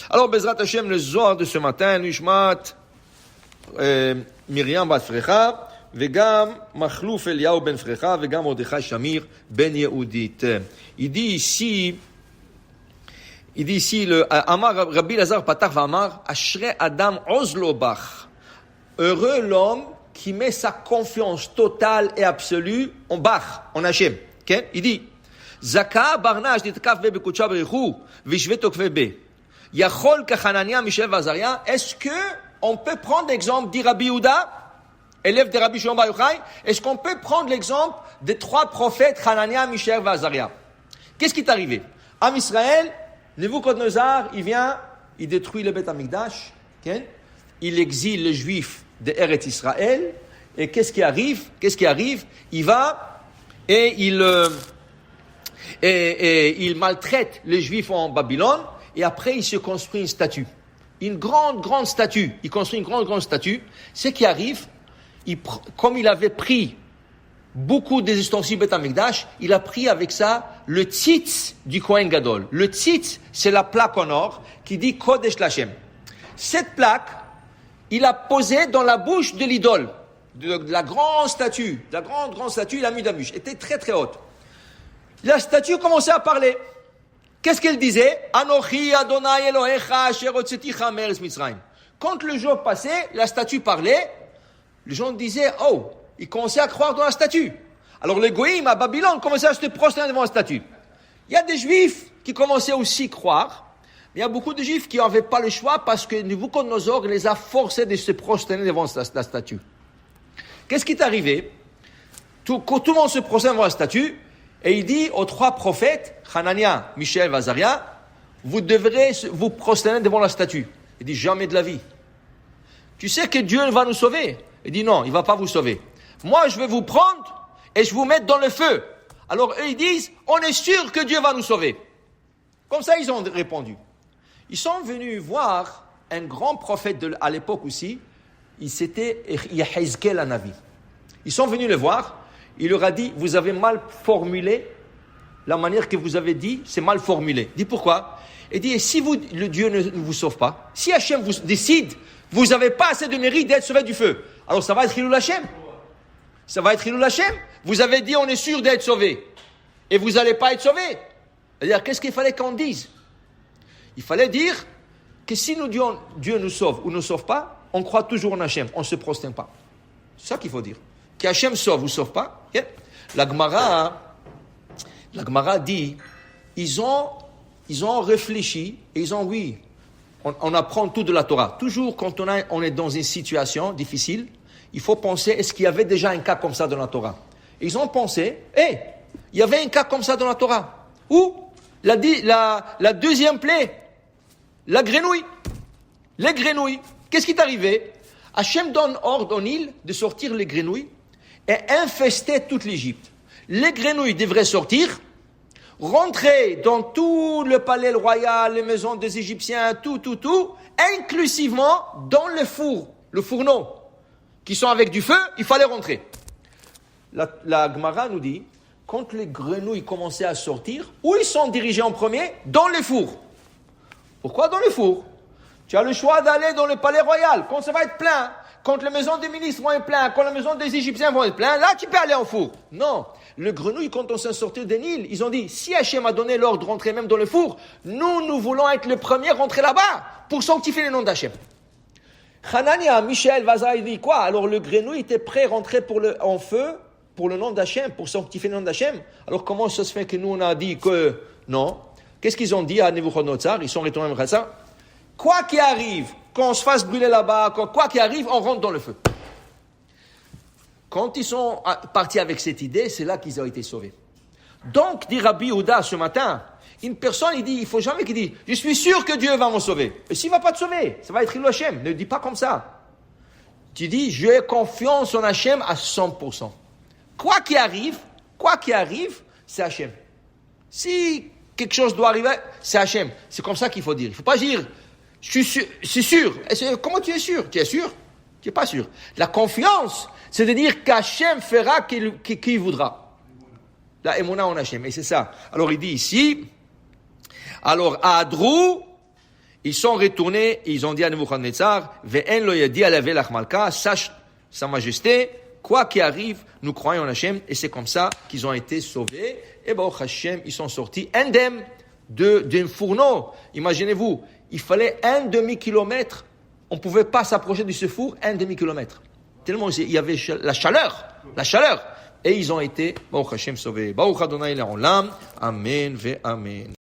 Alors, Bezrat Hashem, le Zohar de ce matin, Nishmat, Miriam bat Frecha, Vegam Machlouf Eliyahu ben Frecha, Vegam Mordechai Shamir ben Yehudit. Il dit ici, le Amar Rabbi Lazar Patach Vamar, Ashre Adam Ozlo Bach. Heureux l'homme qui met sa confiance totale et absolue en Bach, en Hashem. Okay? Il dit, Zaka Barnaj Nitkaf Be Bekutcha Berichu, Vishve Tokve Be. Yachol Kachanania Michel Vazaria. Est-ce que on peut prendre l'exemple d'Irabi Yehuda, élève de Rabbi Shimon Bar Yochai? Est-ce qu'on peut prendre l'exemple des trois prophètes Hanania, Mishaël, Vazaria? Qu'est-ce qui est arrivé? Am Israël, Nebuchadnezzar, il vient, il détruit le Beth Amikdash, okay? Il exile les Juifs de Eretz Israël, et qu'est-ce qui arrive? Il va et il maltraite les Juifs en Babylone, et après il se construit une statue. Une grande statue. Il construit une grande statue. Ce qui arrive, comme il avait pris beaucoup des ustensiles Beth Amikdash, il a pris avec ça le tzitz du Kohen Gadol. Le tzitz, c'est la plaque en or qui dit Kodesh Lashem. Cette plaque, il a posée dans la bouche de l'idole, de la grande statue. La grande statue, il a mis dans la bouche. Elle était très haute. La statue commençait à parler. Qu'est-ce qu'elle disait? Anochi Adonai Elohecha asher hotzeticha me'eretz Mitzrayim. Quand le jour passait, la statue parlait, les gens disaient, oh, ils commençaient à croire dans la statue. Alors les goïms à Babylone commençaient à se prosterner devant la statue. Il y a des juifs qui commençaient aussi à croire, mais il y a beaucoup de juifs qui n'avaient pas le choix parce que Nebuchadnezzar les a forcés de se prosterner devant la statue. Qu'est-ce qui est arrivé? Tout le monde se prosterne devant la statue, et il dit aux trois prophètes, Hanania, Mishaël, Vazaria, vous devrez vous prosterner devant la statue. Il dit, jamais de la vie. Tu sais que Dieu va nous sauver? Il dit, non, il ne va pas vous sauver. Moi, je vais vous prendre et je vous mettre dans le feu. Alors, eux, ils disent, on est sûr que Dieu va nous sauver. Comme ça, ils ont répondu. Ils sont venus voir un grand prophète à l'époque aussi. C'était Yehezkel Hanavi. Ils sont venus le voir. Il leur a dit, vous avez mal formulé, la manière que vous avez dit, c'est mal formulé. Il dit pourquoi? Il dit, et si le Dieu ne vous sauve pas, si Hachem vous décide, vous n'avez pas assez de mérite d'être sauvé du feu, alors ça va être Hilul Hachem. Ça va être Hilul Hachem. Vous avez dit, on est sûr d'être sauvé, et vous n'allez pas être sauvé. C'est-à-dire, qu'est-ce qu'il fallait qu'on dise? Il fallait dire que si nous disons, Dieu nous sauve ou ne nous sauve pas, on croit toujours en Hachem, on ne se prosterne pas. C'est ça qu'il faut dire. Qu'Hachem sauve ou sauve pas. Yeah. La Gemara dit, ils ont réfléchi et ils ont oui, on apprend tout de la Torah. Toujours quand on est dans une situation difficile, il faut penser, est-ce qu'il y avait déjà un cas comme ça dans la Torah? Et ils ont pensé, il y avait un cas comme ça dans la Torah. Où la deuxième plaie, la grenouille. Les grenouilles. Qu'est-ce qui est arrivé? Hachem donne ordre au Nil de sortir les grenouilles et infester toute l'Égypte. Les grenouilles devraient sortir, rentrer dans tout le palais royal, les maisons des Égyptiens, tout, inclusivement dans le fourneau, qui sont avec du feu, il fallait rentrer. La Gemara nous dit, quand les grenouilles commençaient à sortir, où ils sont dirigés en premier? Dans le four. Pourquoi dans le four? Tu as le choix d'aller dans le palais royal, quand ça va être plein. Quand les maisons des ministres vont être pleines, quand les maisons des Égyptiens vont être pleines, là tu peux aller au four. Non, le grenouille, quand on s'est sorti des Nil, ils ont dit, si Hachem a donné l'ordre de rentrer même dans le four, nous voulons être les premiers à rentrer là-bas pour sanctifier le nom d'Hachem. Hanania, Mishaël, Vazaria, dit quoi? Alors le grenouille était prêt à rentrer en feu pour le nom d'Hachem, pour sanctifier le nom d'Hachem. Alors comment ça se fait que nous on a dit que non? Qu'est-ce qu'ils ont dit à Nebuchadnezzar? Ils sont retournés à ça. Quoi qu'il arrive, qu'on se fasse brûler là-bas, quoi qu'il arrive, on rentre dans le feu. Quand ils sont partis avec cette idée, c'est là qu'ils ont été sauvés. Donc, dit Rabbi Yehuda ce matin, une personne, il faut jamais qu'il dise, je suis sûr que Dieu va me sauver. Et s'il ne va pas te sauver, ça va être Hilul Hachem. Ne dis pas comme ça. Tu dis, j'ai confiance en Hachem à 100%. Quoi qu'il arrive, c'est Hachem. Si quelque chose doit arriver, c'est Hachem. C'est comme ça qu'il faut dire. Il ne faut pas dire, je suis sûr, c'est sûr. Comment tu es sûr? Tu es sûr? Tu n'es pas sûr. La confiance, c'est de dire qu'Hachem fera qu'il voudra. La émouna en Hachem. Et c'est ça. Alors il dit ici, alors à Adrou, Ils sont retournés, et ils ont dit à Nebuchadnezzar, Ve'en lo yadi alavé l'achmalka, sache sa majesté, quoi qu'il arrive, nous croyons en Hachem, et c'est comme ça qu'ils ont été sauvés. Et Baruch Hashem, ils sont sortis indemnes d'un fourneau. Imaginez-vous, il fallait 1 demi-kilomètre, on ne pouvait pas s'approcher de ce four 1 demi-kilomètre. Tellement il y avait la chaleur. Et ils ont été, Baruch Hashem, sauvés. Baruch Adonai Le'olam, Amen ve Amen.